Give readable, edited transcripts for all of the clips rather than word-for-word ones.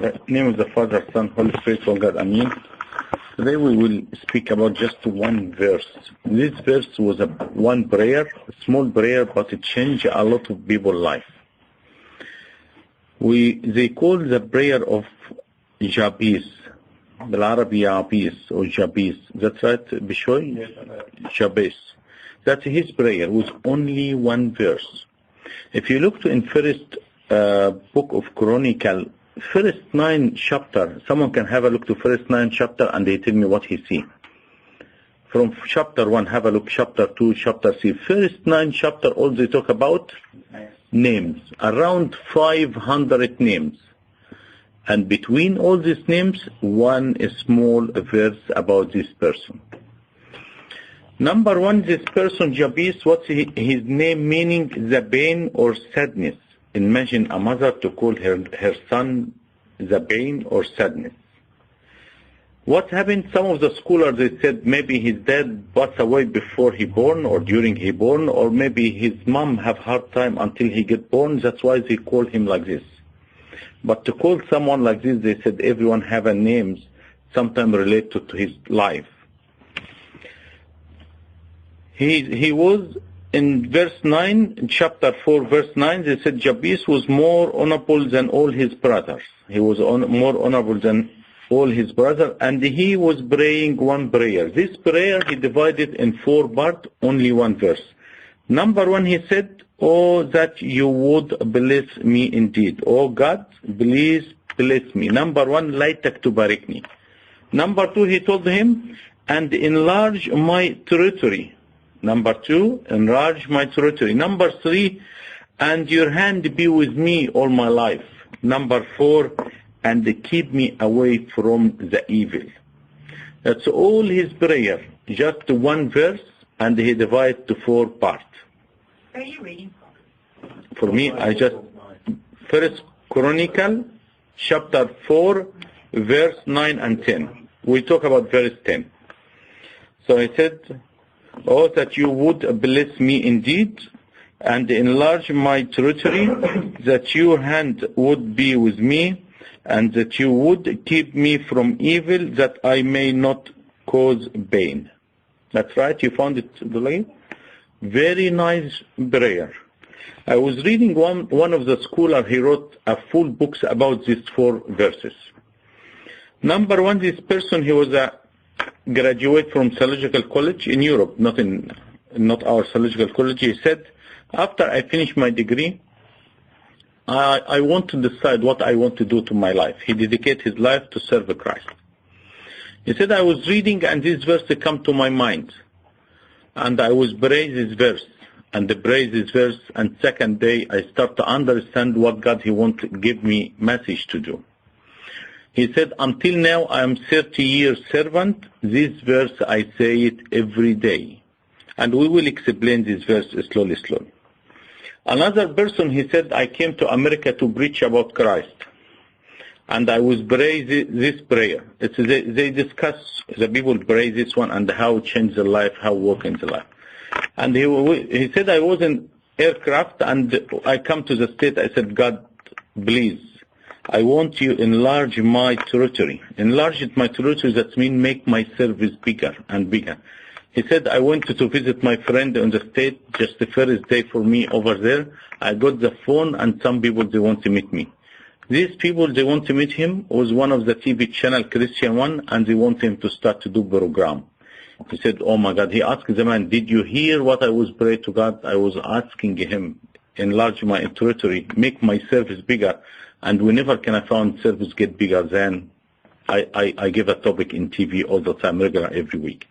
the name of the Father, Son, Holy Spirit, one God, Amen. Today we will speak about just one verse. This verse was one prayer, a small prayer, but it changed a lot of people's life. They call the prayer of Jabez, بالعربي Jabez or Jabez. That's right, Bishoy? Jabez. That's his prayer with only one verse. If you look in first book of Chronicle, first 9 chapter, someone can have a look to first 9 chapter and they tell me what he see. From chapter 1, have a look, chapter 2, chapter 3. First 9 chapter, all they talk about names, around 500 names. And between all these names, one small verse about this person. Number 1, this person, Jabez, what's his name meaning? The pain or sadness. Imagine a mother to call her son the pain or sadness. What happened? Some of the scholars, they said maybe his dad passed away before he born or during he born, or maybe his mom have hard time until he get born. That's why they call him like this. But to call someone like this, they said everyone have a name, sometimes related to his life. He was in verse 9, chapter 4, verse 9, they said Jabez was more honorable than all his brothers. He was more honorable than all his brothers, and he was praying one prayer. This prayer he divided in 4 parts, only one verse. Number 1, he said, "Oh, that you would bless me indeed. Oh God, please bless me." Number 1, laytak tubarikni. Number 2, he told him, "And enlarge my territory." Number 2, enlarge my territory. Number 3, "And your hand be with me all my life." Number 4, "And keep me away from the evil." That's all his prayer. Just one verse, and he divided to 4 parts. Where are you reading from? For me, I just, First Chronicle, chapter 4, verse 9 and 10. We talk about verse 10. So he said, "Oh, that you would bless me indeed, and enlarge my territory, that your hand would be with me, and that you would keep me from evil, that I may not cause pain." That's right, you found it, Dulay? Very nice prayer. I was reading one of the scholars, he wrote a full books about these 4 verses. Number 1, this person, he was a graduate from theological college in Europe, not our theological college. He said, "After I finish my degree, I want to decide what I want to do to my life." He dedicated his life to serve Christ. He said, "I was reading and this verse come to my mind, and I was praise this verse and praise this verse, and second day I start to understand what God he want to give me message to do." He said, "Until now I am 30 years servant. This verse I say it every day." And we will explain this verse slowly. Another person, he said, "I came to America to preach about Christ. And I was pray this prayer." They discuss, the people pray this one and how change the life, how work in the life. And he said, "I was in aircraft and I come to the state. I said, God, please, I want you enlarge my territory. Enlarge my territory, that means make my service bigger and bigger." He said, "I went to visit my friend in the state, just the first day for me over there. I got the phone and some people, they want to meet me. These people, they want to meet him, was one of the TV channel, Christian one, and they want him to start to do program." He said, "Oh my God." He asked the man, "Did you hear what I was praying to God? I was asking him, enlarge my territory, make my service bigger. And whenever can I find service get bigger than I give a topic in TV all the time, regular, every week."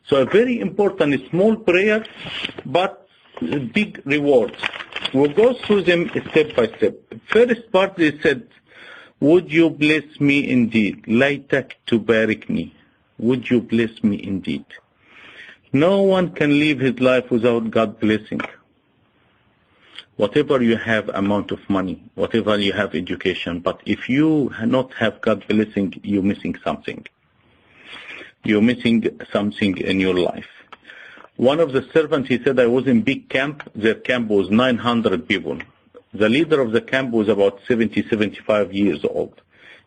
So a very important small prayer, but big reward. We'll go through them step by step. First part, they said, "Would you bless me indeed? Laytak tubarikni. Would you bless me indeed?" No one can live his life without God's blessing. Whatever you have amount of money, whatever you have education, but if you not have God's blessing, you're missing something. You're missing something in your life. One of the servants, he said, "I was in big camp. Their camp was 900 people. The leader of the camp was about 70, 75 years old.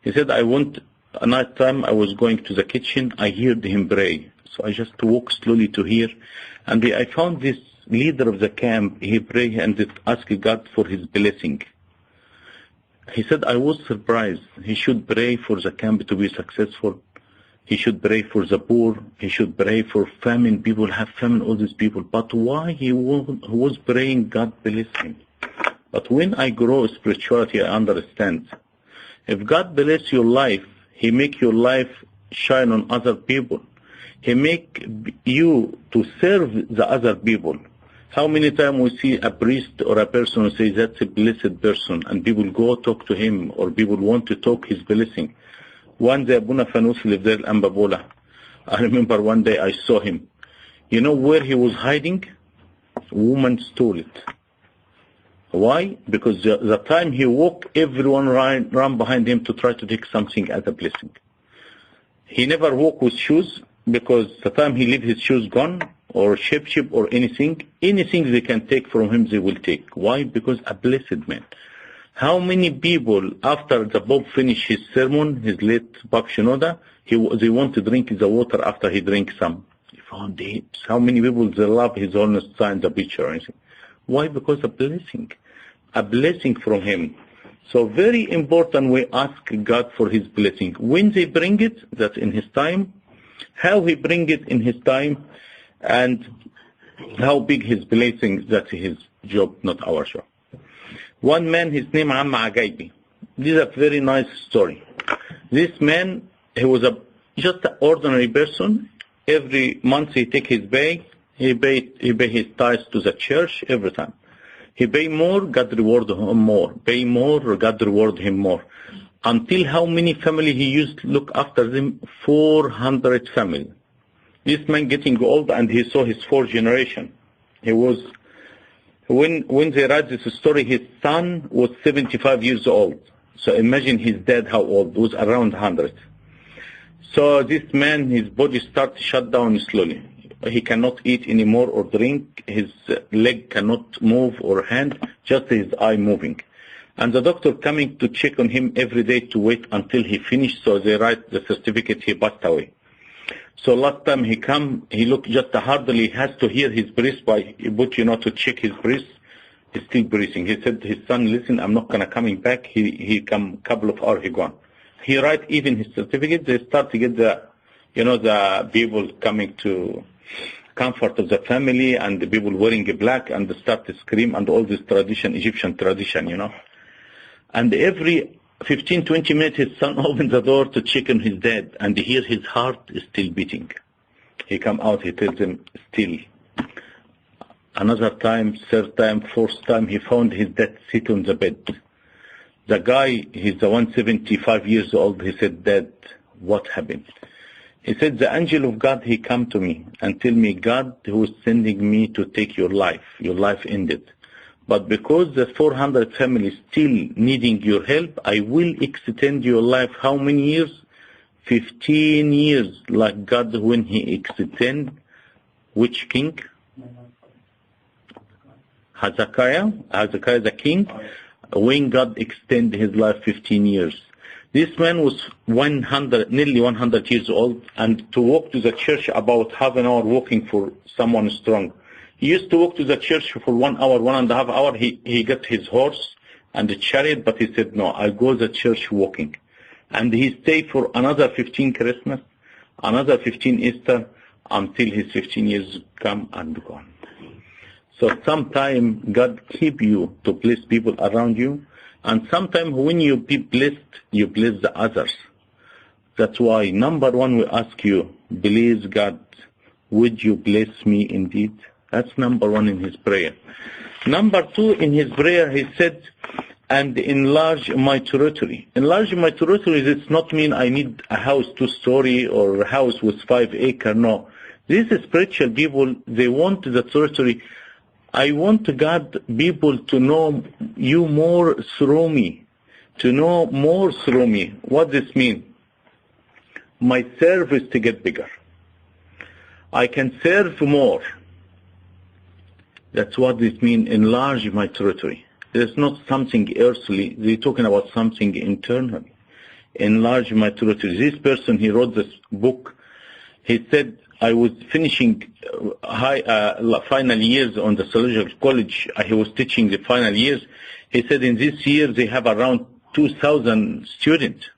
He said, at night time I was going to the kitchen, I heard him pray. So I just walked slowly to hear, and I found this leader of the camp, he prayed and asked God for his blessing. He said, I was surprised. He should pray for the camp to be successful. He should pray for the poor. He should pray for famine. People have famine, all these people. But why he was praying God bless him? But when I grow spirituality, I understand. If God bless your life, He make your life shine on other people. He make you to serve the other people. How many times we see a priest or a person who says that's a blessed person, and people go talk to him, or people want to talk his blessing. One day Abuna Fanus lived there in Ambabola. I remember one day I saw him. You know where he was hiding? A woman stole it. Why? Because the time he walked, everyone ran behind him to try to take something as a blessing. He never walked with shoes, because the time he leave his shoes gone, or shape or anything they can take from him, they will take. Why? Because a blessed man. How many people, after the Pope finished his sermon, his late Pope Shinoda, they want to drink the water after he drinks some. He found it. How many people, they love his Holiness sign the picture or anything. Why? Because a blessing from him. So very important, we ask God for his blessing. When they bring it, that's in his time. How he bring it in his time, and how big his blessing, that's his job, not our job. One man, his name Amma Agaibi. This is a very nice story. This man, he was just an ordinary person. Every month he take his pay, he pay his tithes to the church every time. He pay more, God reward him more. Pay more, God reward him more. Until how many family he used to look after them? 400 family. This man getting old, and he saw his fourth generation. He was, when they write this story, his son was 75 years old. So imagine his dad how old, was around 100. So this man, his body starts to shut down slowly. He cannot eat anymore or drink. His leg cannot move or hand, just his eye moving. And the doctor coming to check on him every day to wait until he finished, so they write the certificate he passed away. So last time he come, he looked just hardly, he has to hear his breath by, but to check his breath, he's still breathing. He said his son, listen, I'm not gonna coming back. He come couple of hours, he gone. He write even his certificate, they start to get the people coming to comfort of the family, and the people wearing black, and they start to scream, and all this tradition, Egyptian tradition, And every 15-20 minutes, his son opens the door to check on his dad, and he hears his heart is still beating. He come out, he tells him, still. Another time, third time, fourth time, he found his dad sit on the bed. The guy, he's the 175 years old, he said, Dad, what happened? He said, the angel of God, he come to me and tell me, God who is sending me to take your life ended. But because the 400 families still needing your help, I will extend your life. How many years? 15 years, like God when he extend, which king? Hezekiah the king, when God extend his life 15 years. This man was nearly 100 years old, and to walk to the church about half an hour walking for someone strong. He used to walk to the church for 1 hour, 1.5 hours. He got his horse and the chariot, but he said, no, I'll go to the church walking. And he stayed for another 15 Christmas, another 15 Easter, until his 15 years come and gone. So sometime God keep you to bless people around you, and sometimes when you be blessed, you bless the others. That's why, number one, we ask you, please God, would you bless me indeed? That's number one in his prayer. Number two, in his prayer, he said, and enlarge my territory. Enlarge my territory does not mean I need a house 2-story or a house with 5 acres. No. These spiritual people, they want the territory. I want God, people to know you more through me. To know more through me. What does this mean? My service to get bigger. I can serve more. That's what this means, enlarge my territory. There's not something earthly, they're talking about something internal. enlarge my territory. This person, he wrote this book. He said, I was finishing final years on the theological college. He was teaching the final years. He said in this year they have around 2,000 students.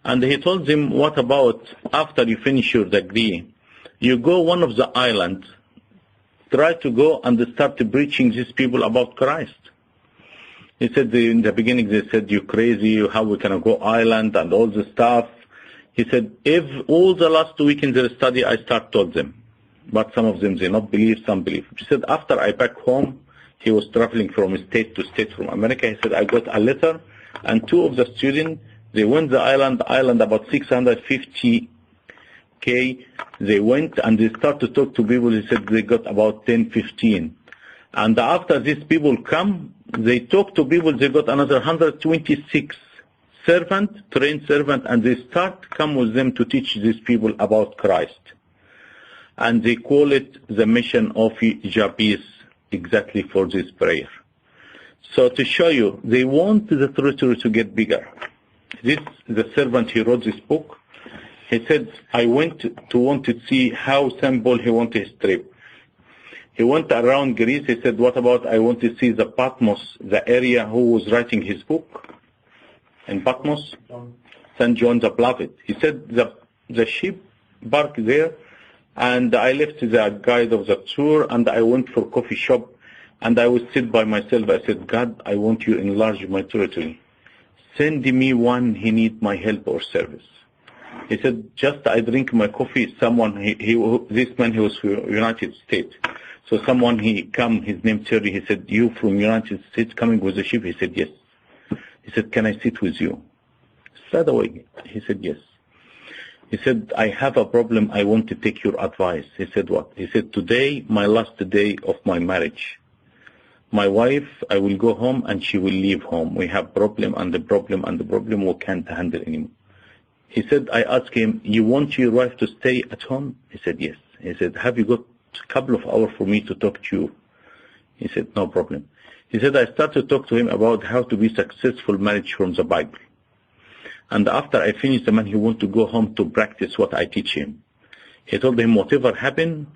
And he told them, what about after you finish your degree, you go one of the islands, try to go and start preaching these people about Christ. He said in the beginning they said, you crazy, how we can go island and all the stuff. He said, if all the last week in their study I told them, but some of them they not believe, some believe. He said, after I back home, he was traveling from state to state from America. He said, I got a letter, and two of the students, they went the island about 650K. They went and they started to talk to people. He said they got about 10, 15. And after these people come, they talk to people, they got another 126 trained servant, and they come with them to teach these people about Christ. And they call it the mission of Jabez, exactly for this prayer. So to show you, they want the territory to get bigger. The servant, he wrote this book. He said, I want to see how simple he wanted his trip. He went around Greece. He said, what about I want to see the Patmos, the area who was writing his book in Patmos? St. John the Beloved. He said, the ship parked there, and I left the guide of the tour, and I went for coffee shop, and I was sit by myself. I said, God, I want you to enlarge my territory. Send me one he need my help or service. He said, just I drink my coffee, someone, this man, he was from United States. So someone, he come, his name Terry, he said, you from United States coming with the ship? He said, yes. He said, can I sit with you? Straight away, he said, yes. He said, I have a problem, I want to take your advice. He said, what? He said, today, my last day of my marriage. My wife, I will go home and she will leave home. We have problem and the problem and the problem we can't handle anymore. He said, I asked him, you want your wife to stay at home? He said, yes. He said, have you got a couple of hours for me to talk to you? He said, no problem. He said, I started to talk to him about how to be successful marriage from the Bible. And after I finished, the man, he want to go home to practice what I teach him. He told him, whatever happened,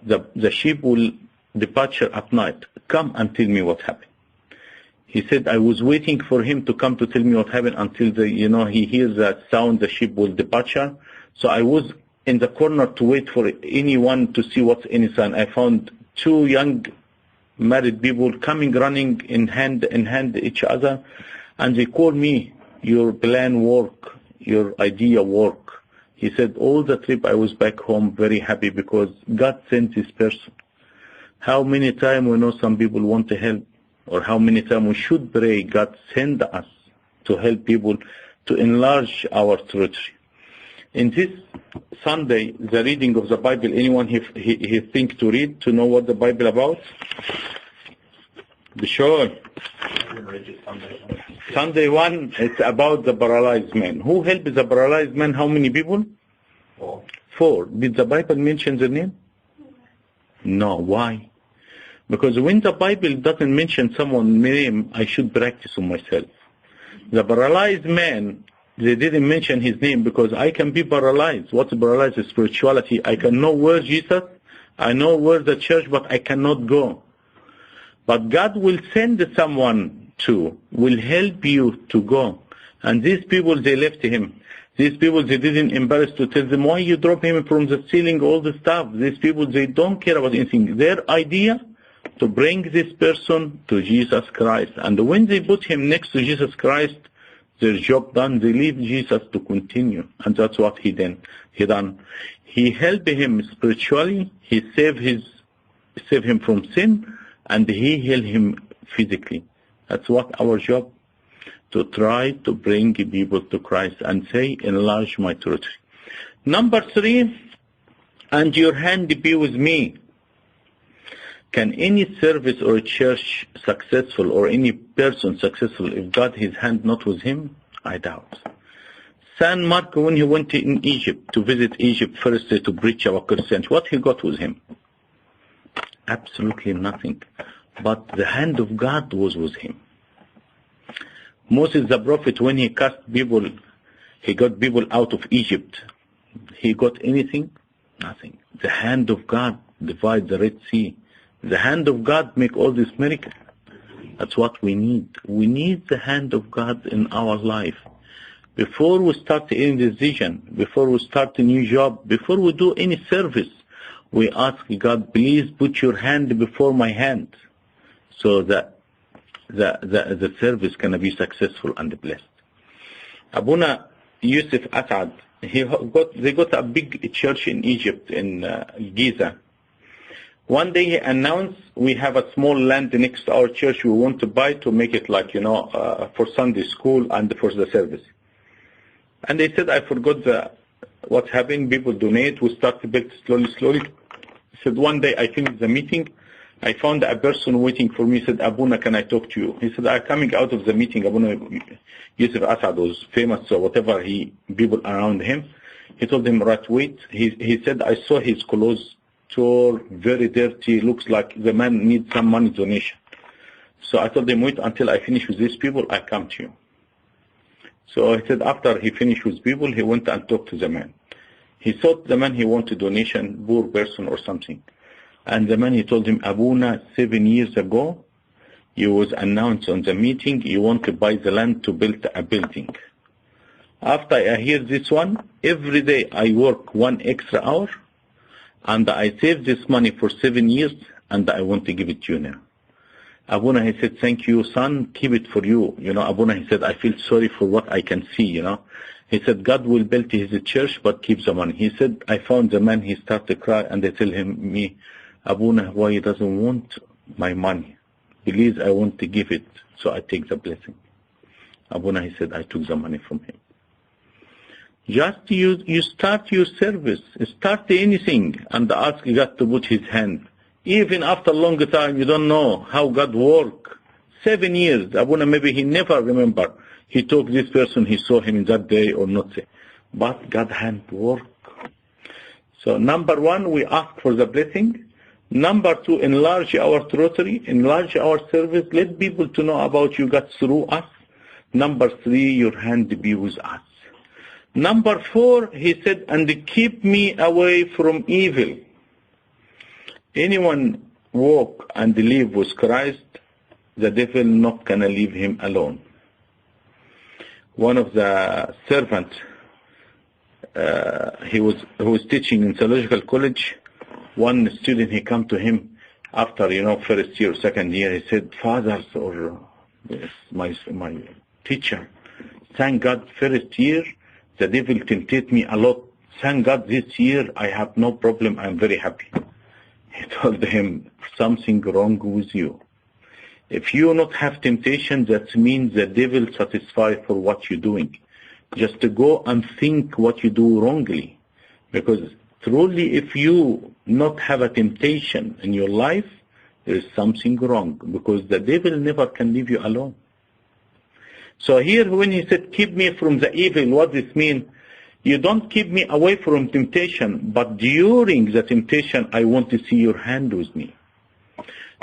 the ship will departure at night. Come and tell me what happened. He said, I was waiting for him to come to tell me what happened until he hears that sound, the ship will departure. So I was in the corner to wait for anyone to see what's in his hand. I found two young married people coming, running in hand each other, and they called me, your plan work, your idea work. He said, all the trip I was back home very happy because God sent this person. How many times we know some people want to help, or how many times we should pray God send us to help people to enlarge our territory. In this Sunday, the reading of the Bible, anyone he think to read, to know what the Bible about? Be sure. Sunday 1, it's about the paralyzed man. Who helped the paralyzed man? How many people? 4. Did the Bible mention the name? No. Why? Because when the Bible doesn't mention someone's name, I should practice on myself. The paralyzed man, they didn't mention his name because I can be paralyzed. What's paralyzed? Is spirituality. I can know where Jesus, I know where the church, but I cannot go. But God will send someone will help you to go. And these people, they left him. These people, they didn't embarrass to tell them, why you drop him from the ceiling, all the stuff. These people, they don't care about anything. Their idea, to bring this person to Jesus Christ. And when they put him next to Jesus Christ, their job done, they leave Jesus to continue. And that's what he done. He helped him spiritually, he saved him from sin, and he healed him physically. That's what our job, to try to bring people to Christ and say, enlarge my territory. Number 3, and your hand be with me. Can any service or a church successful, or any person successful, if God, his hand not with him? I doubt. San Mark, when he went in Egypt, to visit Egypt first to preach about Christianity, what he got with him? Absolutely nothing. But the hand of God was with him. Moses the prophet, when he cast people, He got people out of Egypt. He got anything? Nothing. The hand of God divide the Red Sea. The hand of God make all this miracle. That's what we need. We need the hand of God in our life. Before we start any decision, before we start a new job, before we do any service, we ask God, please put your hand before my hand, so that the service can be successful and blessed. Abuna Yusuf Asad, they got a big church in Egypt, in Giza. One day he announced, we have a small land next to our church we want to buy to make it like, for Sunday school and for the service. And they said, I forgot what happened. People donate. We start to build slowly. He said, one day I finished the meeting. I found a person waiting for me. He said, Abuna, can I talk to you? He said, I'm coming out of the meeting. Abuna Yusuf Asad was famous, so whatever people around him. He told him, right, wait. He said, I saw his clothes tore, very dirty. Looks like the man needs some money donation. So I told him, wait until I finish with these people. I come to you. So he said after he finished with people, he went and talked to the man. He thought the man he wanted donation, poor person or something. And the man, he told him, Abuna, 7 years ago, you was announced on the meeting, you want to buy the land to build a building. After I hear this one, every day I work 1 extra hour, and I save this money for 7 years, and I want to give it to you now. Abuna, he said, thank you, son, keep it for you. Abuna, he said, I feel sorry for what I can see, He said, God will build his church, but keep the money. He said, I found the man, he started to cry, and they tell me, Abuna, why he doesn't want my money? Please, I want to give it, so I take the blessing. Abuna, he said, I took the money from him. Just you start your service, start anything, and ask God to put his hand. Even after a long time, you don't know how God work. 7 years, Abuna, maybe he never remember. He took this person, he saw him in that day or not. But God hand work. So number 1, we ask for the blessing. Number 2, enlarge our territory, enlarge our service. Let people to know about you, God, through us. Number 3, your hand be with us. Number 4, he said, and keep me away from evil. Anyone walk and live with Christ, the devil not gonna leave him alone. One of the servants, he was teaching in theological college. One student, he come to him after, first year, second year. He said, fathers or my teacher, thank God first year, the devil tempted me a lot. Thank God this year, I have no problem. I'm very happy. He told him, something wrong with you. If you not have temptation, that means the devil satisfied for what you're doing. Just to go and think what you do wrongly. Because truly, if you not have a temptation in your life, there is something wrong. Because the devil never can leave you alone. So here when he said, keep me from the evil, what does this mean? You don't keep me away from temptation, but during the temptation, I want to see your hand with me.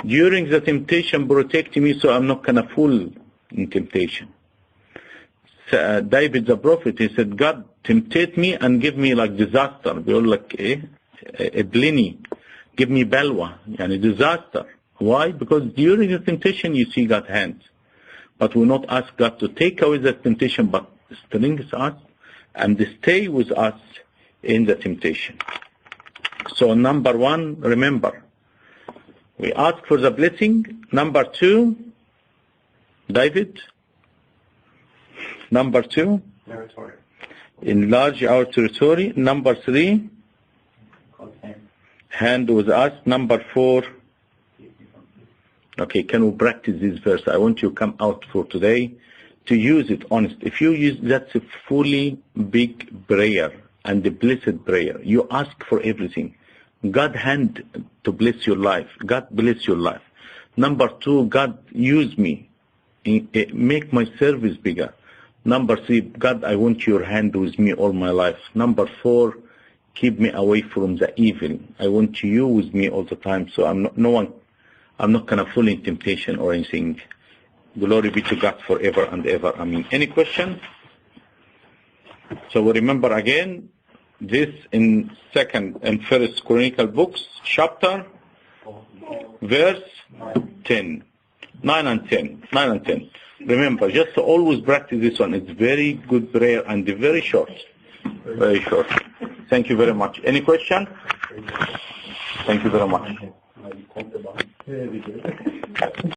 During the temptation, protect me so I'm not going to fall in temptation. So, David the prophet, he said, God tempted me and give me like disaster. We all like a blini. Give me balwa, yani disaster. Why? Because during the temptation, you see God's hands. But we not ask God to take away the temptation, but strengthen us and stay with us in the temptation. So number 1, remember, we ask for the blessing. Number 2, David. Number 2, territory. Enlarge our territory. Number 3, hand with us. Number 4, okay, can we practice this verse? I want you to come out for today to use it honest. If you use, that's a fully big prayer and a blessed prayer. You ask for everything. God hand to bless your life. God bless your life. Number 2, God use me. Make my service bigger. Number 3, God, I want your hand with me all my life. Number 4, keep me away from the evil. I want you with me all the time, so I'm not going to fall in temptation or anything. Glory be to God forever and ever. I mean, any question? So we remember again, this in First Chronicle books, chapter, verse 10. 9 and 10. 9 and 10. Remember, just to always practice this one. It's very good prayer and very short. Very short. Thank you very much. Any question? Thank you very much.